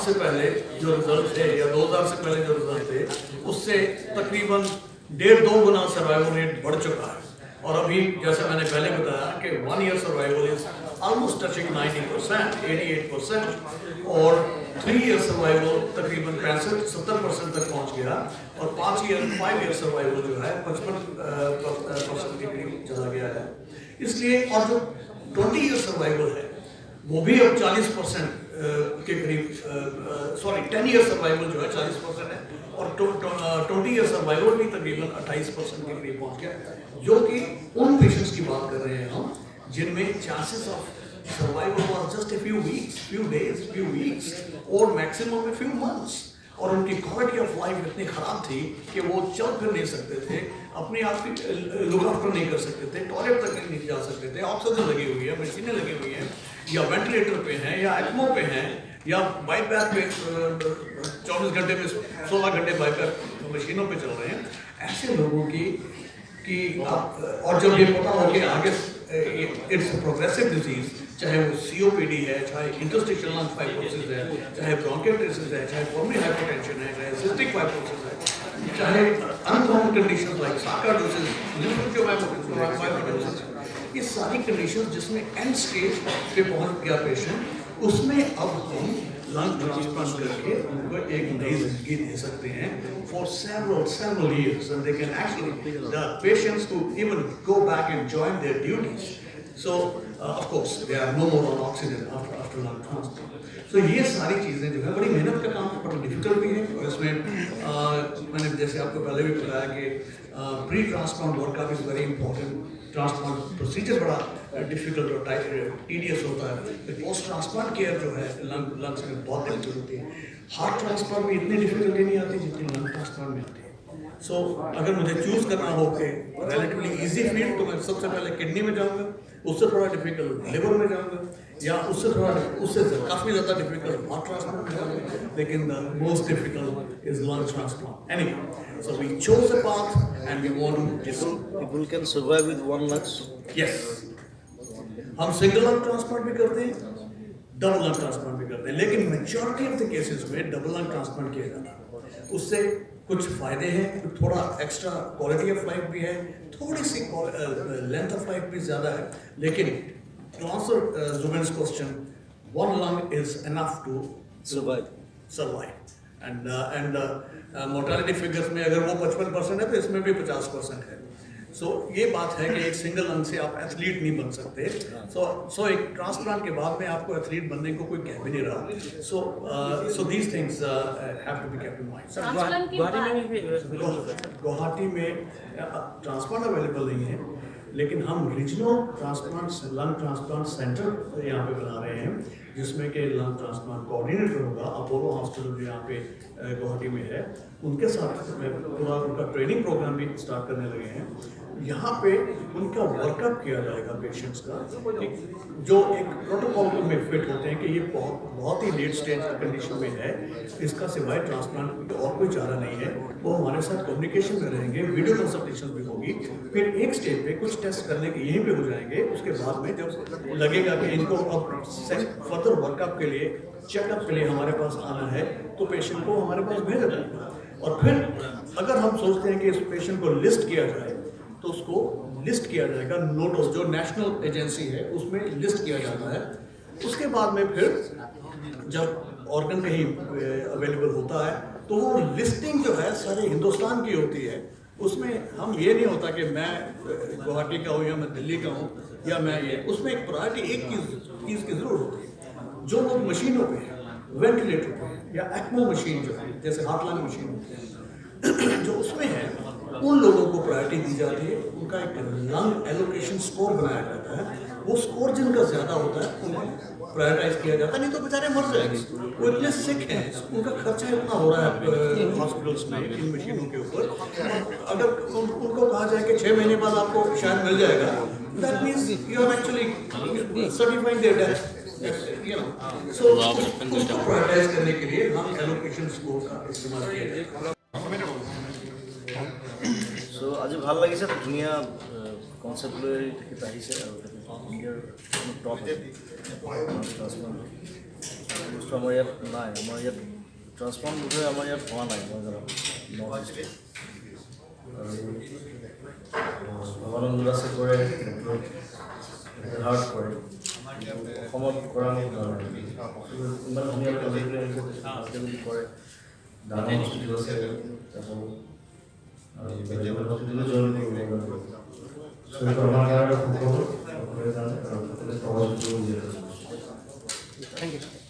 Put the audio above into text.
से पहले जो रिजल्ट थे या 2000 से पहले जो रिजल्ट थे उससे तकरीबन 1.5-2 गुना सर्वाइवल रेट बढ़ चुका है। और अभी जैसे मैंने पहले बताया कि 1 year survival is almost touching 90%, 88%, और 3 ईयर सर्वाइवल तकरीबन 65-70% तक पहुंच गया, और 5 ईयर सर्वाइवल जो है 55% के करीब चला गया है। इसलिए और जो 20 ईयर सर्वाइवल है वो भी अब 40% के करीब, 10 ईयर सर्वाइवल जो है 40% है, और 20 ईयर सर्वाइवल भी तकरीबन 28% के करीब पहुंच गया, जो कि उन पेशेंट्स की बात कर रहे हैं हम जिनमें chances of survival was just a few weeks, few days, few weeks, और मैक्सिमम में फ्यू मंथ्स, और उनकी क्वालिटी ऑफ लाइफ इतनी ख़राब थी कि वो चल फिर नहीं सकते थे, अपने आप की लुक आफ्टर नहीं कर सकते थे, टॉयलेट तक नहीं जा सकते थे, ऑक्सीजन लगी हुई है, मशीनें लगी हुई हैं, या वेंटिलेटर पे हैं, या एक्मो पे हैं, या बाईपैक पे 24 घंटे में 16 घंटे बाईपैक मशीनों पे चल रहे हैं। ऐसे लोगों की और जब ये पता हो कि आगे इट्स प्रोग्रेसिव डिजीज, चाहे वो COPD है, चाहे इंटरस्टिशियल लंग फाइब्रोसिस है, चाहे ब्रोंकाइटिस है, चाहे पल्मोनरी हाइपरटेंशन है, चाहे सिस्टिक फाइब्रोसिस है, चाहे अनकॉमन कंडीशंस लाइक सार्कोइडोसिस, लिम्फोडीनोसिस, ये सारी कंडीशंस जिसमें एंड स्टेज पे पहुंच गया पेशेंट, उसमें अब हम लंग ट्रांसप्लांट करके उनको एक नई जिंदगी दे सकते हैं for several years, and they can actually, the patients could even go back and join their duties. So of course they are no more on oxygen after lung transplant. So ये सारी चीज़ें जो है बड़ी मेहनत का काम है, बड़ा डिफिकल्ट भी है, और इसमें मैंने जैसे आपको पहले भी बताया कि pre transplant workup is very important. Transplant procedure बड़ा डिफिकल्ट और टीडियस होता है, पोस्ट ट्रांसप्लांट केयर जो है लंग्स में बहुत डिफिकल्ट होती है। हार्ट ट्रांसप्लांट में इतनी डिफिकल्टी नहीं आती जितनी लंग ट्रांसप्लांट में आती है। सो अगर मुझे चूज करना हो कि रिलेटिवली इजी फील्ड, तो मैं सबसे पहले किडनी में जाऊंगा, उससे थोड़ा डिफिकल्ट लिवर में जाऊंगा, या उससे काफ़ी ज़्यादा डिफिकल्ट हार्ट ट्रांसप्लांट में जाऊंगा, लेकिन the most difficult is lung transplant. Anyway, so we chose a path and we want to people can survive with one lung. yes, हम सिंगल लंग ट्रांसप्लांट भी करते हैं, डबल लंग ट्रांसप्लांट भी करते हैं, लेकिन मेजॉरिटी ऑफ द केसेस में double lung transplant किया जाता है। उससे कुछ फायदे हैं, थोड़ा एक्स्ट्रा क्वालिटी ऑफ लाइफ भी है, थोड़ी सी लेंथ ऑफ लाइफ भी ज़्यादा है, लेकिन टू आंसर जुबेन्स question, one lung is enough to survive, and mortality figures में अगर वो 55% है तो इसमें भी 50% है। सो ये बात है कि एक सिंगल लंग से आप एथलीट नहीं बन सकते। सो एक ट्रांसप्लांट के बाद में आपको एथलीट बनने को कोई कह भी नहीं रहा। So these things have to be kept in mind. Guwahati में ट्रांसप्लांट अवेलेबल नहीं है, लेकिन हम regional transplant lung transplant centre यहाँ पे बना रहे हैं, जिसमें कि लंग ट्रांसप्लांट कोऑर्डिनेटर होगा। अपोलो हॉस्पिटल जो यहाँ पे गुवाहाटी में है, उनके साथ पूरा उनका ट्रेनिंग प्रोग्राम भी स्टार्ट करने लगे हैं। यहाँ पे उनका वर्कअप किया जाएगा पेशेंट्स का, जो एक प्रोटोकॉल में फिट होते हैं कि ये बहुत ही लेट स्टेज कंडीशन में है, इसका सिवाय ट्रांसप्लांट और कोई चारा नहीं है। वो हमारे साथ कम्युनिकेशन में रहेंगे, वीडियो कंसल्टेशन भी होगी, फिर एक स्टेज पे कुछ टेस्ट करने के यहीं पे हो जाएंगे। उसके बाद में जब लगेगा कि इनको अब फर्दर वर्कअप के लिए, चेकअप के लिए हमारे पास आना है, तो पेशेंट को हमारे पास भेजा जाएगा। और फिर अगर हम सोचते हैं कि इस पेशेंट को लिस्ट किया जाए, तो उसको लिस्ट किया जाएगा, नोटोस जो नेशनल एजेंसी है उसमें लिस्ट किया जाता है। उसके बाद में फिर जब ऑर्गन कहीं अवेलेबल होता है, तो वो लिस्टिंग जो है सारे हिंदुस्तान की होती है। उसमें हम ये नहीं होता कि मैं गुवाहाटी का हूँ या मैं दिल्ली का हूँ या मैं ये, उसमें एक प्रायोरिटी एक चीज़ की ज़रूर होती है। जो लोग मशीनों पे हैं, वेंटिलेटर पे हैं, या एक्मो मशीन जो है, जैसे हार्ट लंग मशीन होती है, जो उसमें है, उन लोगों को प्रायोरिटी दी जाती है। उनका एक लंग एलोकेशन स्कोर बनाया जाता है। वो स्कोर जिनका ज़्यादा होता है उनको प्रायोरिटाइज किया जाता है, नहीं तो बेचारे मर जाएंगे। वो इतने सिक हैं, उनका खर्चा इतना हो रहा है हॉस्पिटल्स में इन मशीनों के ऊपर। अगर उनको कहा जाए कि 6 महीने बाद आपको शायद मिल जाएगा, that means you are actually certifying their death. You know, so उसको prioritize करने के लिए हम allocation score का इस्तेमाल किया है। So আজি ভাল লাগিছে ধুনীয়া কনসেপ্ট লৈ তেখেত আহিছে আৰু ইণ্ডিয়াৰ কোনো টপ বস্তু আমাৰ ইয়াত নাই আমাৰ ইয়াত ট্ৰান্সপ্লান্ট বিষয়ে আমাৰ ইয়াত হোৱা নাই মই জানো নৰ্থ ইষ্ট ভগৱানন্দ দাসে কৰে হাৰ্ট কৰে অসমত কৰা নাই ইমান ধুনীয়া প্ৰজেক্ট আহিছে কৰে ডাঙৰ হস্পিটেল আছে তাৰপৰা আৰু বেলেগ হস্পিটেলো জইন কৰিব Thank you.